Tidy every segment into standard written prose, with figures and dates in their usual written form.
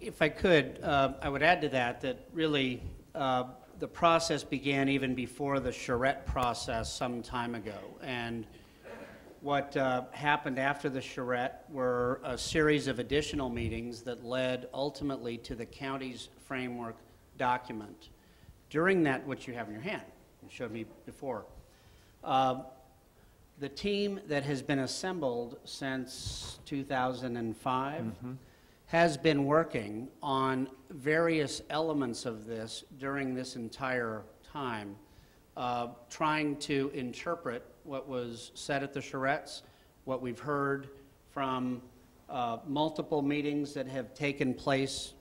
if I could, I would add to that that really the process began even before the charrette process some time ago. And what happened after the charrette were a series of additional meetings that led ultimately to the county's framework document. During that, which you have in your hand, you showed me before, the team that has been assembled since 2005 has been working on various elements of this during this entire time, trying to interpret what was said at the charrettes, what we've heard from multiple meetings that have taken place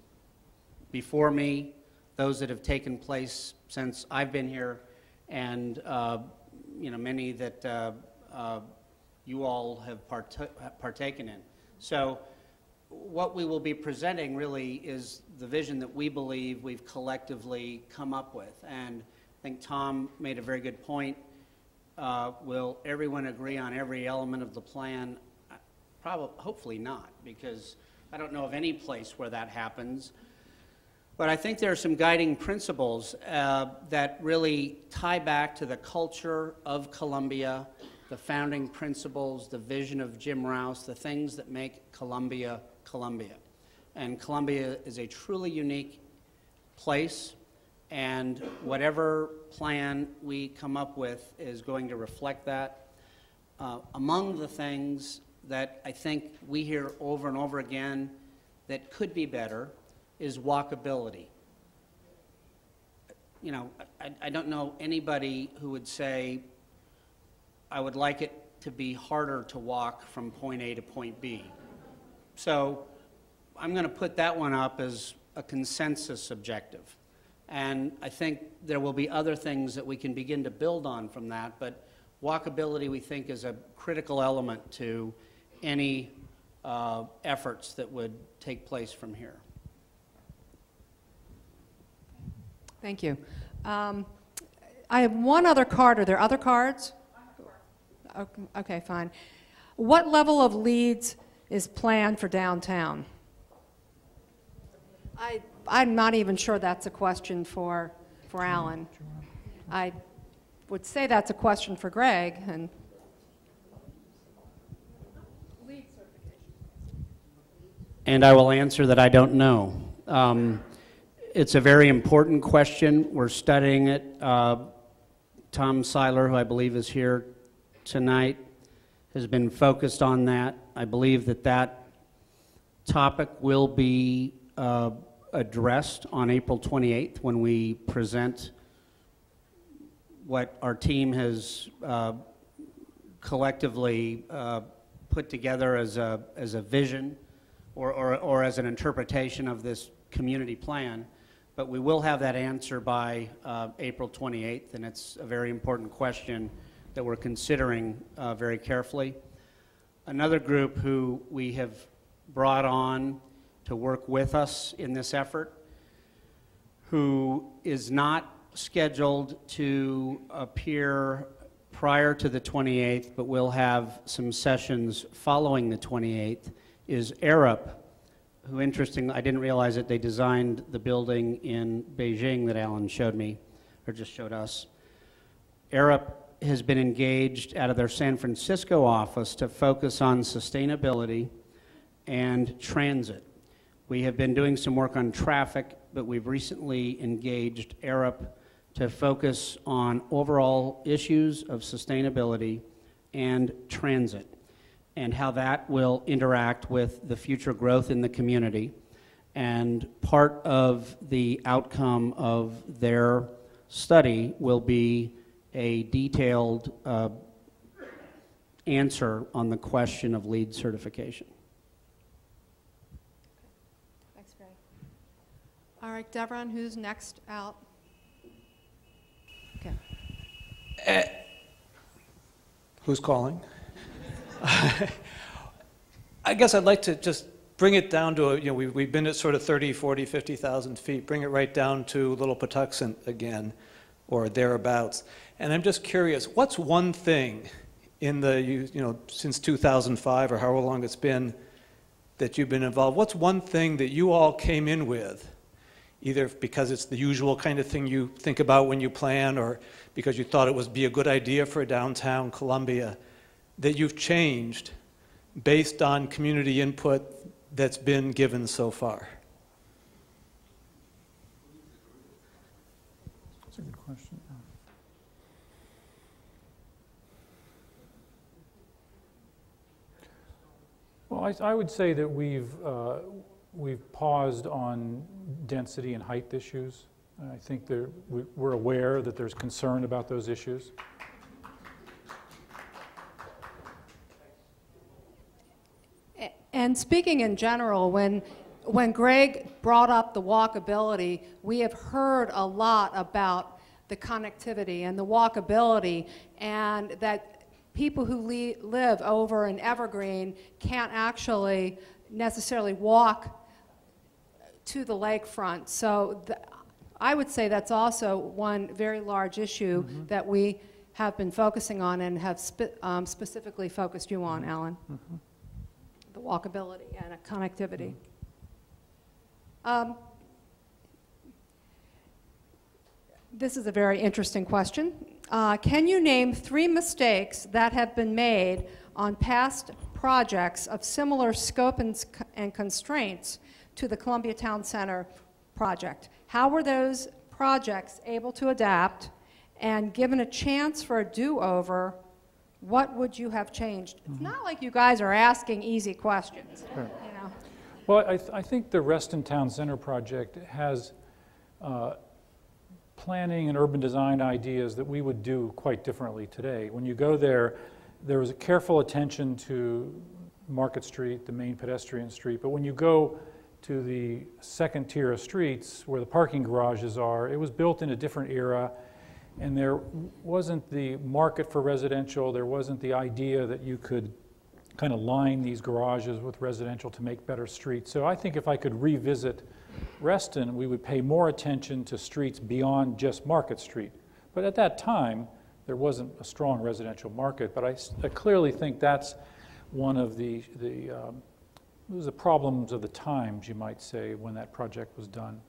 before me, those that have taken place since I've been here, and many that you all have partaken in. So what we will be presenting really is the vision that we believe we've collectively come up with. And I think Tom made a very good point. Will everyone agree on every element of the plan? Probably, hopefully not, because I don't know of any place where that happens. But I think there are some guiding principles that really tie back to the culture of Columbia, the founding principles, the vision of Jim Rouse, the things that make Columbia, Columbia. And Columbia is a truly unique place, and whatever plan we come up with is going to reflect that. Among the things that I think we hear over and over again that could be better is walkability. You know, I don't know anybody who would say, I would like it to be harder to walk from point A to point B. So I'm going to put that one up as a consensus objective. And I think there will be other things that we can begin to build on from that, but walkability we think is a critical element to any efforts that would take place from here. Thank you. I have one other card. Are there other cards? Okay, fine. What level of leads is planned for downtown? I'm not even sure that's a question for Alan. I would say that's a question for Greg. And I will answer that I don't know. It's a very important question. We're studying it. Tom Seiler, who I believe is here tonight, has been focused on that. I believe that that topic will be addressed on April 28th when we present what our team has collectively put together as a vision or as an interpretation of this community plan. But we will have that answer by April 28th, and it's a very important question that we're considering very carefully. Another group who we have brought on to work with us in this effort, who is not scheduled to appear prior to the 28th, but will have some sessions following the 28th, is Arup, who, interestingly, I didn't realize that they designed the building in Beijing that Alan showed me, or just showed us. Arup has been engaged out of their San Francisco office to focus on sustainability and transit. We have been doing some work on traffic, but we've recently engaged Arup to focus on overall issues of sustainability and transit, and how that will interact with the future growth in the community. And part of the outcome of their study will be a detailed answer on the question of LEED certification. Thanks, Greg. All right, Devron, who's next out? Okay. Who's calling? I guess I'd like to just bring it down to, we've been at sort of 30, 40, 50,000 feet, bring it right down to Little Patuxent again, or thereabouts. And I'm just curious, what's one thing in the, since 2005 or however long it's been, that you've been involved, what's one thing that you all came in with, either because it's the usual kind of thing you think about when you plan, or because you thought it would be a good idea for downtown Columbia, that you've changed based on community input that's been given so far? That's a good question. Well, I would say that we've paused on density and height issues. I think that we're aware that there's concern about those issues. And speaking in general, when Greg brought up the walkability, we have heard a lot about the connectivity and the walkability, and that people who live over in Evergreen can't actually necessarily walk to the lakefront. So I would say that's also one very large issue that we have been focusing on and have specifically focused you on, Alan. The walkability and connectivity. This is a very interesting question. Can you name 3 mistakes that have been made on past projects of similar scope and constraints to the Columbia Town Center project? How were those projects able to adapt, and given a chance for a do-over, what would you have changed? It's not like you guys are asking easy questions. Sure. You know. Well, I think the Reston Town Center project has planning and urban design ideas that we would do quite differently today. When you go there, there was a careful attention to Market Street, the main pedestrian street, but when you go to the second tier of streets where the parking garages are, it was built in a different era, and there wasn't the market for residential, there wasn't the idea that you could kind of line these garages with residential to make better streets. So I think if I could revisit Reston, we would pay more attention to streets beyond just Market Street. But at that time, there wasn't a strong residential market, but I clearly think that's one of the problems of the times, you might say, when that project was done.